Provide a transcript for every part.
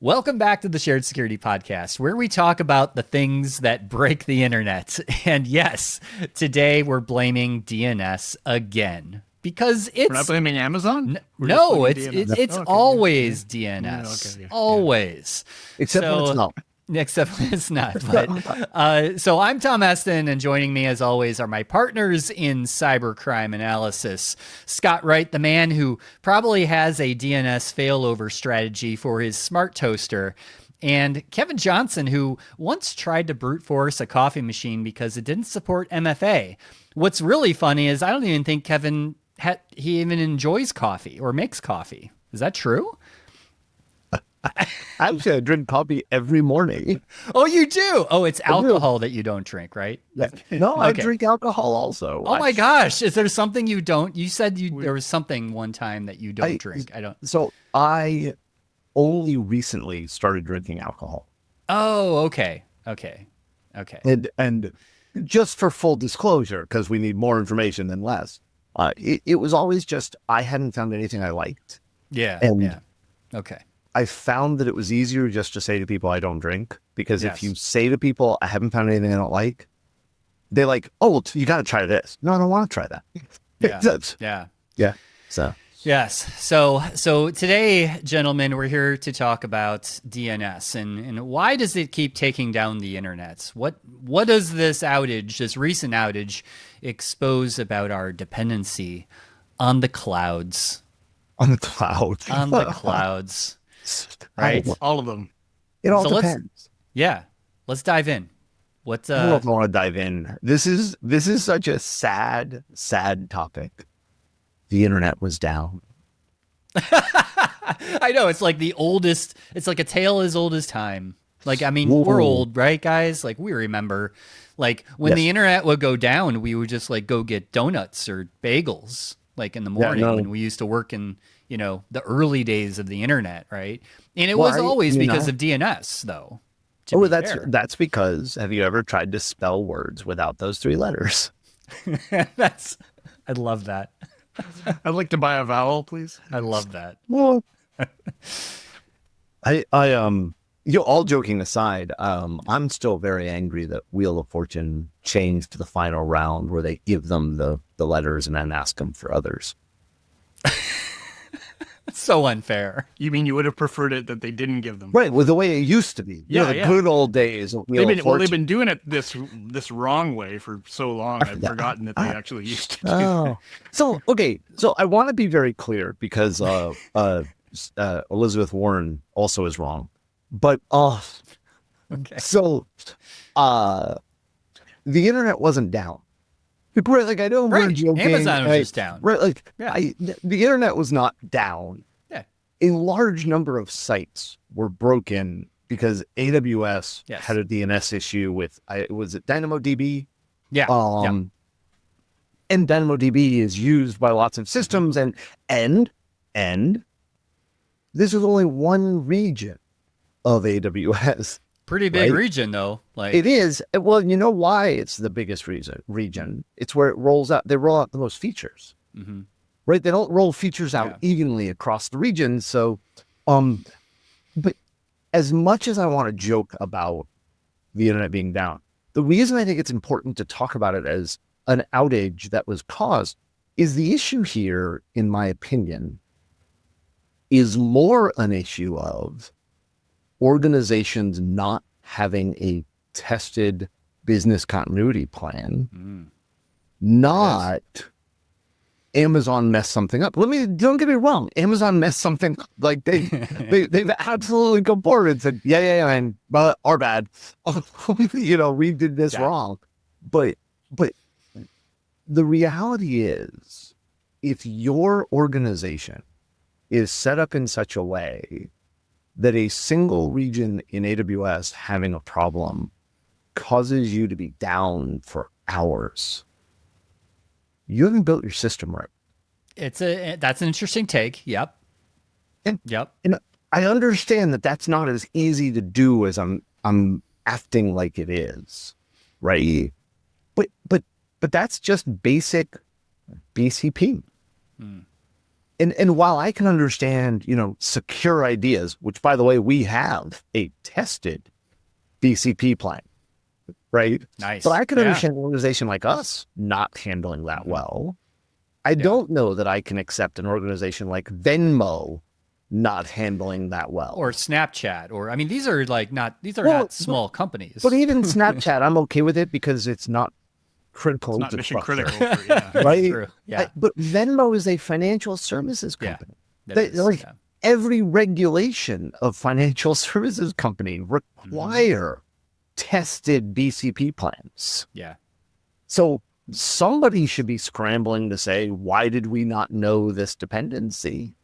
Welcome back to the Shared Security Podcast, where we talk about the things that break the internet. And yes, today we're blaming DNS again because it's We're not blaming Amazon. no, it's always DNS, always. Except when it's not. Except when it's not. But so I'm Tom Eston, and joining me as always are my partners in cybercrime analysis. Scott Wright, the man who probably has a DNS failover strategy for his smart toaster, and Kevin Johnson, who once tried to brute force a coffee machine because it didn't support MFA. What's really funny is I don't even think Kevin he even enjoys coffee or makes coffee. Is that true? Actually, I drink coffee every morning. Oh, you do? Oh, it's alcohol that you don't drink, right? No, I drink alcohol also. Oh my gosh. Is there something you don't? You said there was something one time that you don't drink. I don't. So I only recently started drinking alcohol. Oh, okay. And just for full disclosure, because we need more information than less, it was always just I hadn't found anything I liked. Yeah. Okay. I found that it was easier just to say to people I don't drink, because if you say to people I haven't found anything I don't like, they're like, oh, well, you got to try this. No, I don't want to try that. Yeah. So yes. So today, gentlemen, we're here to talk about DNS and why does it keep taking down the internet? What does this recent outage, expose about our dependency on the clouds? On the cloud. On the clouds. Right? All of them. It all depends. Let's dive in. I don't know if I want to dive in. This is such a sad topic. The internet was down. I know, it's like the oldest, it's like a tale as old as time. Like, I mean, we're old, right, guys? Like, we remember, like, when the internet would go down, we would just, like, go get donuts or bagels, like, in the morning when we used to work in, the early days of the internet, right? And it was always because of DNS, though. That's because, have you ever tried to spell words without those three letters? I love that. I'd like to buy a vowel, please. I love that. Well, all joking aside, I'm still very angry that Wheel of Fortune changed the final round where they give them the letters and then ask them for others. So unfair. You mean you would have preferred it that they didn't give them? Right, with the way it used to be. The good old days of Wheel of Fortune. They've been doing it this wrong way for so long, I've forgotten that they actually used to do that. So I want to be very clear because Elizabeth Warren also is wrong. But so the internet wasn't down. Right, like I know we're joking. Amazon was just down. Right, like the internet was not down. Yeah. A large number of sites were broken because AWS had a DNS issue with was it DynamoDB? Yeah. And DynamoDB is used by lots of systems and this is only one region of AWS. Pretty big region, though. Like it is. Well, you know why it's the biggest region? It's where it rolls out. They roll out the most features, right? They don't roll features out evenly across the region. So, but as much as I want to joke about the internet being down, the reason I think it's important to talk about it as an outage that was caused is the issue here, in my opinion, is more an issue of organizations not having a tested business continuity plan, not Amazon messed something up. Don't get me wrong. Amazon messed something up. Like they've absolutely come forward and said, and our bad. We did this wrong. But the reality is, if your organization is set up in such a way that a single region in AWS having a problem causes you to be down for hours, you haven't built your system right. That's an interesting take. Yep. And I understand that that's not as easy to do as I'm acting like it is, right? But that's just basic BCP. And while I can understand, secure ideas, which by the way, we have a tested BCP plan, right? Nice. But I can understand an organization like us not handling that well. I don't know that I can accept an organization like Venmo not handling that well. Or Snapchat, these are not small companies. But even Snapchat, I'm okay with it because it's not critical. It's not mission critical. Right? True. Yeah. But Venmo is a financial services company. Yeah, every regulation of financial services company require tested BCP plans. Yeah. So somebody should be scrambling to say, why did we not know this dependency?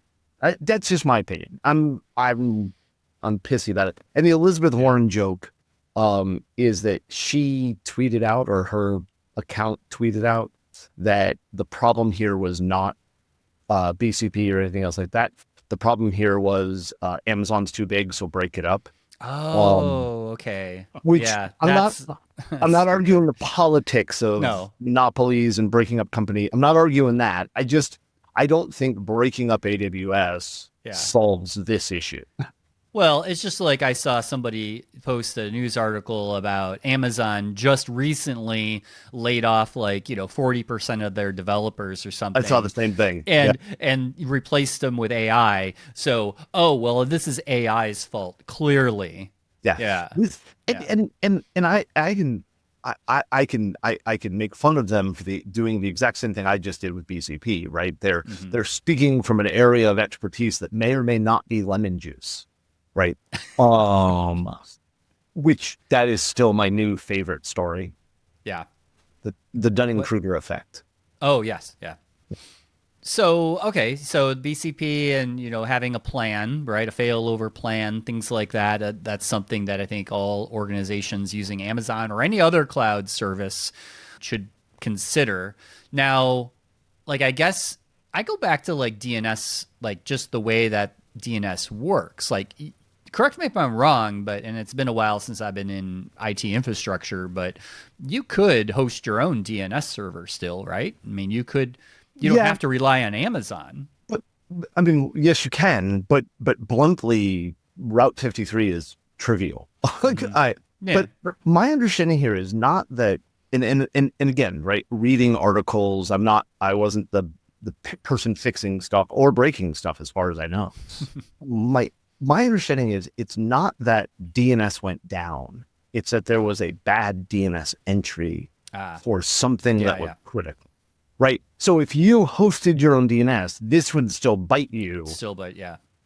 That's just my opinion. I'm pissy about it. And the Elizabeth Warren joke is that she tweeted out, or her account tweeted out, that the problem here was not BCP or anything else like that. The problem here was Amazon's too big, so break it up. Oh, okay. Which yeah, I'm not arguing the politics of monopolies and breaking up company. I'm not arguing that. I don't think breaking up AWS solves this issue. Well, it's just like I saw somebody post a news article about Amazon just recently laid off 40% of their developers or something. I saw the same thing. And replaced them with AI. So, this is AI's fault, clearly. Yeah. And I can make fun of them for doing the exact same thing I just did with BCP, right? They're speaking from an area of expertise that may or may not be lemon juice. Right. Which that is still my new favorite story. Yeah. The Dunning-Kruger effect. Oh, yes. Yeah. So BCP and, having a plan, right? A failover plan, things like that. That's something that I think all organizations using Amazon or any other cloud service should consider. Now, I guess I go back to DNS, just the way that DNS works. Correct me if I'm wrong, and it's been a while since I've been in IT infrastructure, but you could host your own DNS server still, right? You don't have to rely on Amazon. But yes, you can, but bluntly, Route 53 is trivial. But my understanding here is not that, and again, right, reading articles, I wasn't the person fixing stuff or breaking stuff as far as I know. My understanding is it's not that DNS went down. It's that there was a bad DNS entry for something that was critical, right? So if you hosted your own DNS, this would still bite you.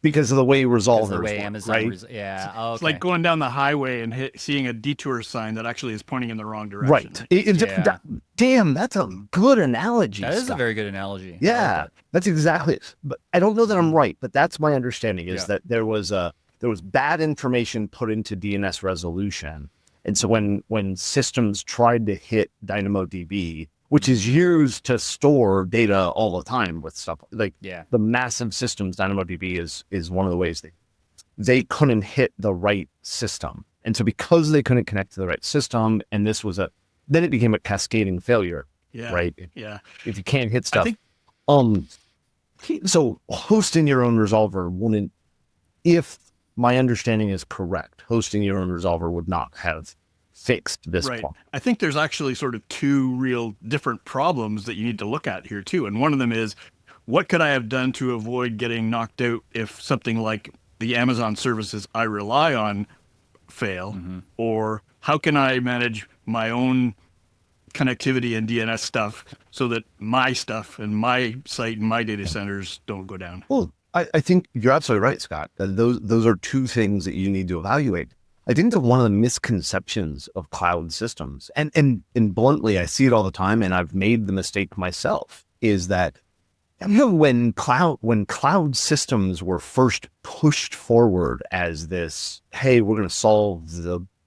Because of the way resolvers the way work, Amazon right? Okay. It's like going down the highway and seeing a detour sign that actually is pointing in the wrong direction. Right. Damn, that's a good analogy. That is a very good analogy. Yeah, that's exactly it. But I don't know that I'm right, but that's my understanding is that there was bad information put into DNS resolution. And so when systems tried to hit DynamoDB, which is used to store data all the time with stuff the massive systems, DynamoDB is one of the ways they couldn't hit the right system. And so because they couldn't connect to the right system, and then it became a cascading failure, right? Yeah. If you can't hit stuff. So hosting your own resolver wouldn't, if my understanding is correct, hosting your own resolver would not have fixed this problem. I think there's actually sort of two real different problems that you need to look at here too. And one of them is, what could I have done to avoid getting knocked out if something like the Amazon services I rely on fail? Mm-hmm. Or how can I manage my own connectivity and DNS stuff so that my stuff and my site and my data centers don't go down? Well, I think you're absolutely right, Scott. Those are two things that you need to evaluate. I think that one of the misconceptions of cloud systems, and bluntly, I see it all the time, and I've made the mistake myself, is that when cloud systems were first pushed forward as this, hey, we're going to solve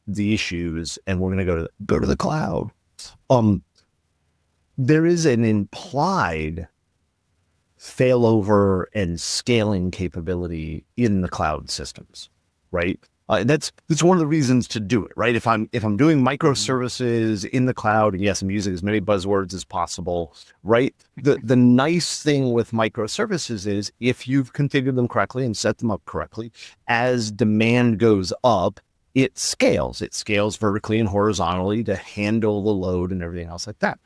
the issues and we're going to go to the cloud, there is an implied failover and scaling capability in the cloud systems, right? That's one of the reasons to do it, right? If I'm doing microservices in the cloud, and yes, I'm using as many buzzwords as possible, right? The nice thing with microservices is if you've configured them correctly and set them up correctly, as demand goes up, it scales. It scales vertically and horizontally to handle the load and everything else like that.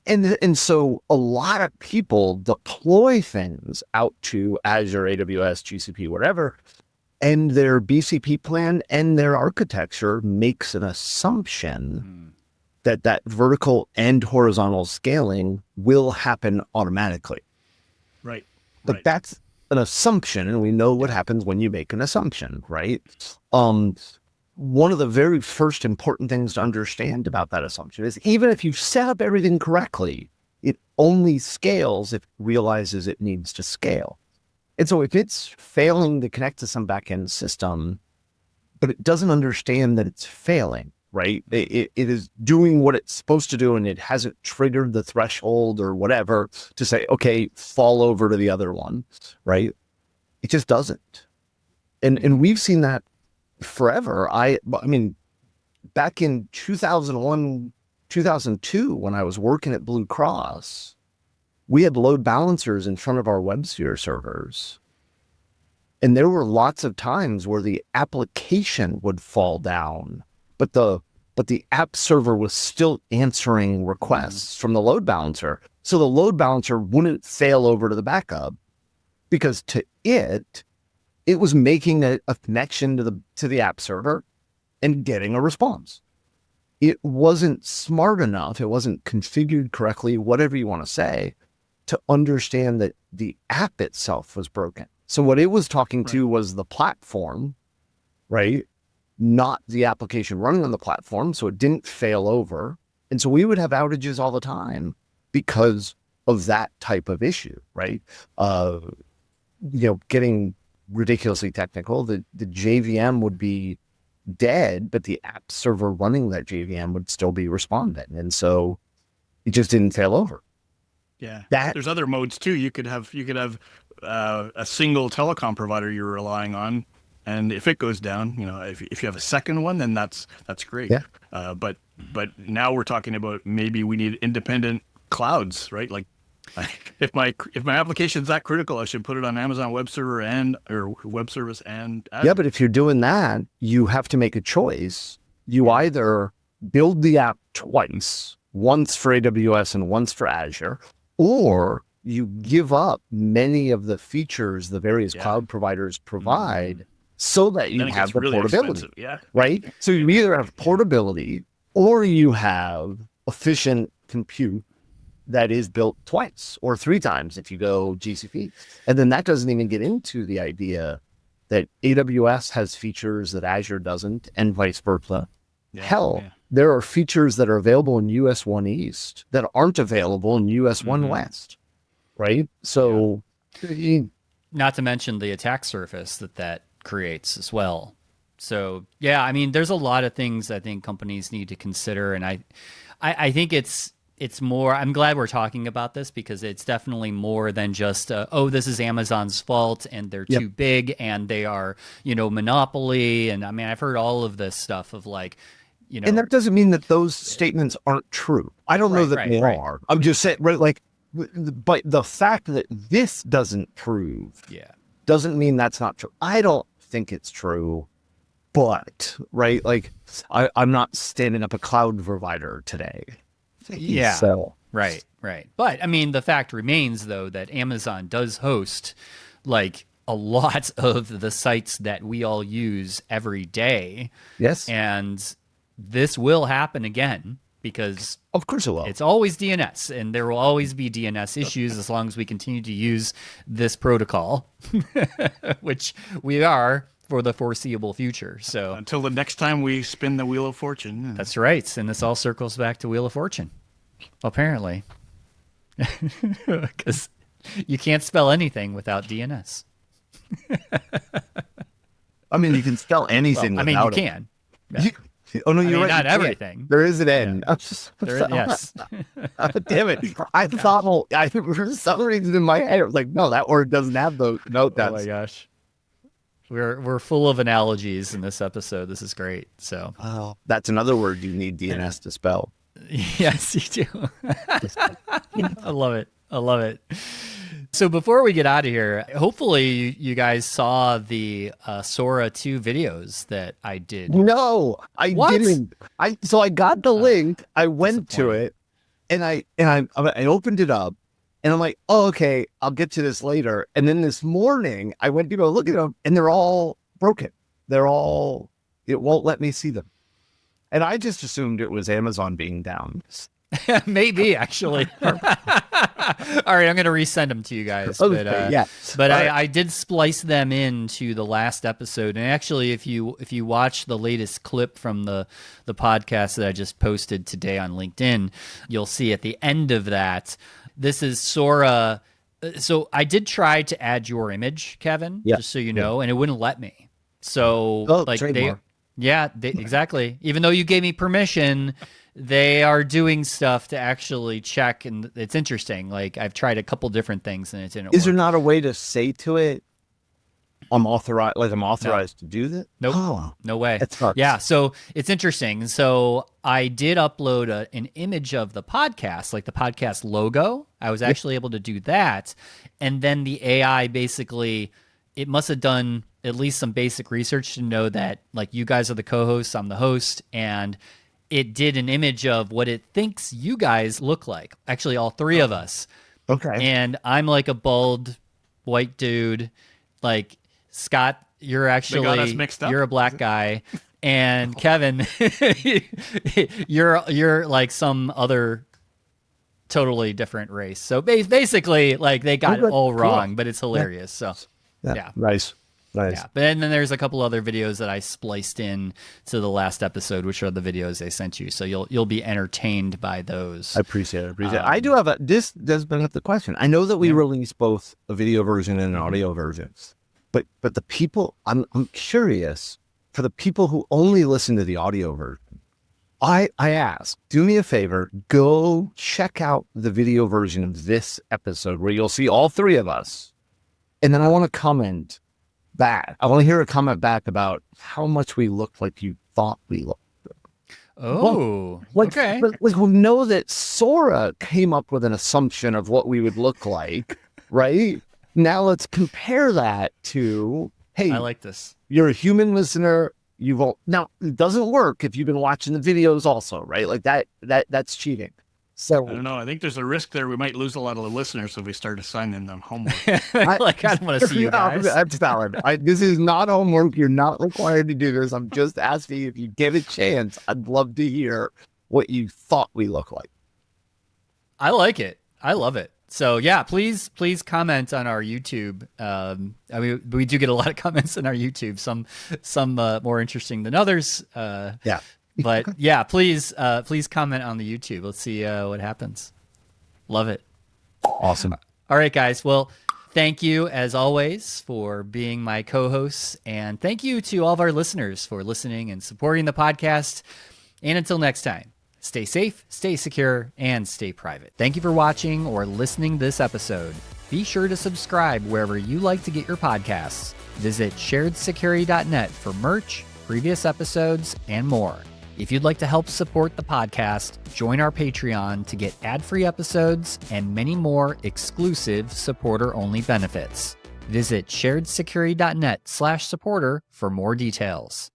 And so a lot of people deploy things out to Azure, AWS, GCP, whatever, and their BCP plan and their architecture makes an assumption that vertical and horizontal scaling will happen automatically. Right. But that's an assumption, and we know what happens when you make an assumption, right? One of the very first important things to understand about that assumption is even if you set up everything correctly, it only scales if it realizes it needs to scale. And so if it's failing to connect to some backend system, but it doesn't understand that it's failing, right? It is doing what it's supposed to do, and it hasn't triggered the threshold or whatever to say, okay, fall over to the other one, right? It just doesn't. And we've seen that forever. I mean, back in 2001, 2002, when I was working at Blue Cross, we had load balancers in front of our WebSphere servers. And there were lots of times where the application would fall down, but the app server was still answering requests from the load balancer. So the load balancer wouldn't fail over to the backup because to it was making a connection to the app server and getting a response. It wasn't smart enough. It wasn't configured correctly, whatever you want to say, to understand that the app itself was broken. So what it was talking to was the platform, right? Not the application running on the platform. So it didn't fail over. And so we would have outages all the time because of that type of issue, right? Getting ridiculously technical, the JVM would be dead, but the app server running that JVM would still be responding. And so it just didn't fail over. Yeah. There's other modes too. You could have a single telecom provider you're relying on, and if it goes down, if you have a second one, then that's great. Yeah. But now we're talking about maybe we need independent clouds, right? Like if my application's that critical, I should put it on Amazon Web Server or Web Service and Azure. Yeah, but if you're doing that, you have to make a choice. You either build the app twice, once for AWS and once for Azure, or you give up many of the features the various cloud providers provide so that you have the really portability, right? So you either have portability or you have efficient compute that is built twice or three times if you go GCP. And then that doesn't even get into the idea that AWS has features that Azure doesn't and vice versa. There are features that are available in US 1 East that aren't available in US 1 West, right? So not to mention the attack surface that creates as well. So yeah, I mean, there's a lot of things I think companies need to consider, and I think it's more, I'm glad we're talking about this because it's definitely more than just, this is Amazon's fault and they're too big and they are, monopoly. And I mean, I've heard all of this stuff of like, And that doesn't mean that those statements aren't true. I don't know that they are. I'm just saying, but the fact that this doesn't prove doesn't mean that's not true. I don't think it's true, but, right, like I'm not standing up a cloud provider today. Yeah. So. Right. But I mean, the fact remains, though, that Amazon does host like a lot of the sites that we all use every day. Yes. And this will happen again because of course it will. It's always DNS, and there will always be DNS issues as long as we continue to use this protocol, which we are for the foreseeable future. So until the next time we spin the Wheel of Fortune. That's right. And this all circles back to Wheel of Fortune, apparently. Because you can't spell anything without DNS. I mean, you can spell anything without you can. Yeah. Oh, no, you're right. Not everything. There is an end. Yeah. Yes. Damn it. I thought, for some reason in my head, it was like, no, that word doesn't have those. No, that's. Oh, my gosh. We're full of analogies in this episode. This is great. So that's another word you need DNS to spell. Yes, you do. I love it. I love it. So before we get out of here, hopefully you guys saw the Sora 2 videos that I did. No, I didn't. So I got the link. I went to it, and I opened it up, and I'm like, oh, okay, I'll get to this later. And then this morning, I went to go look at them, and they're all broken. It won't let me see them. And I just assumed it was Amazon being down. Maybe, actually. All right, I'm going to resend them to you guys. Okay, but I did splice them into the last episode. And actually, if you watch the latest clip from the podcast that I just posted today on LinkedIn, you'll see at the end of that, this is Sora. So I did try to add your image, Kevin, just so you know, and it wouldn't let me. So trademark. Exactly. Even though you gave me permission, they are doing stuff to actually check, and it's interesting. Like, I've tried a couple different things, and it didn't work. Is there not a way to say to it, I'm authorized to do that? Nope. Oh, no way. It's nuts. Yeah, so it's interesting. So I did upload an image of the podcast, like the podcast logo. I was actually able to do that. And then the AI basically, it must have done at least some basic research to know that, like, you guys are the co-hosts, I'm the host, and it did an image of what it thinks you guys look like. Actually, all three of us. Okay. And I'm like a bald white dude. Like, Scott, you're actually, got us mixed up. You're a black guy. And Kevin, you're like some other totally different race. So basically, like, they got it all wrong, but it's hilarious. So yeah. Nice. Yeah, but then there's a couple other videos that I spliced in to the last episode, which are the videos they sent you. So you'll be entertained by those. I appreciate it. I do have this does bring up the question. I know that we release both a video version and an audio version, but the people, I'm curious, for the people who only listen to the audio version, I ask, do me a favor, go check out the video version of this episode where you'll see all three of us, and then I want to comment back. I want to hear a comment back about how much we look like you thought we looked. Okay. But we know that Sora came up with an assumption of what we would look like, right? Now let's compare that to, hey, I like this. You're a human listener. Now it doesn't work if you've been watching the videos also, right? Like that's cheating. So I don't know. I think there's a risk there. We might lose a lot of the listeners if we start assigning them homework. I don't want to see you guys. I'm telling. This is not homework. You're not required to do this. I'm just asking if you get a chance. I'd love to hear what you thought we look like. I like it. I love it. So yeah, please comment on our YouTube. I mean, we do get a lot of comments on our YouTube. Some more interesting than others. Yeah. But yeah, please comment on the YouTube. Let's see what happens. Love it. Awesome. All right, guys. Well, thank you as always for being my co-hosts, and thank you to all of our listeners for listening and supporting the podcast. And until next time, stay safe, stay secure, and stay private. Thank you for watching or listening to this episode. Be sure to subscribe wherever you like to get your podcasts. Visit sharedsecurity.net for merch, previous episodes, and more. If you'd like to help support the podcast, join our Patreon to get ad-free episodes and many more exclusive supporter-only benefits. Visit sharedsecurity.net/supporter for more details.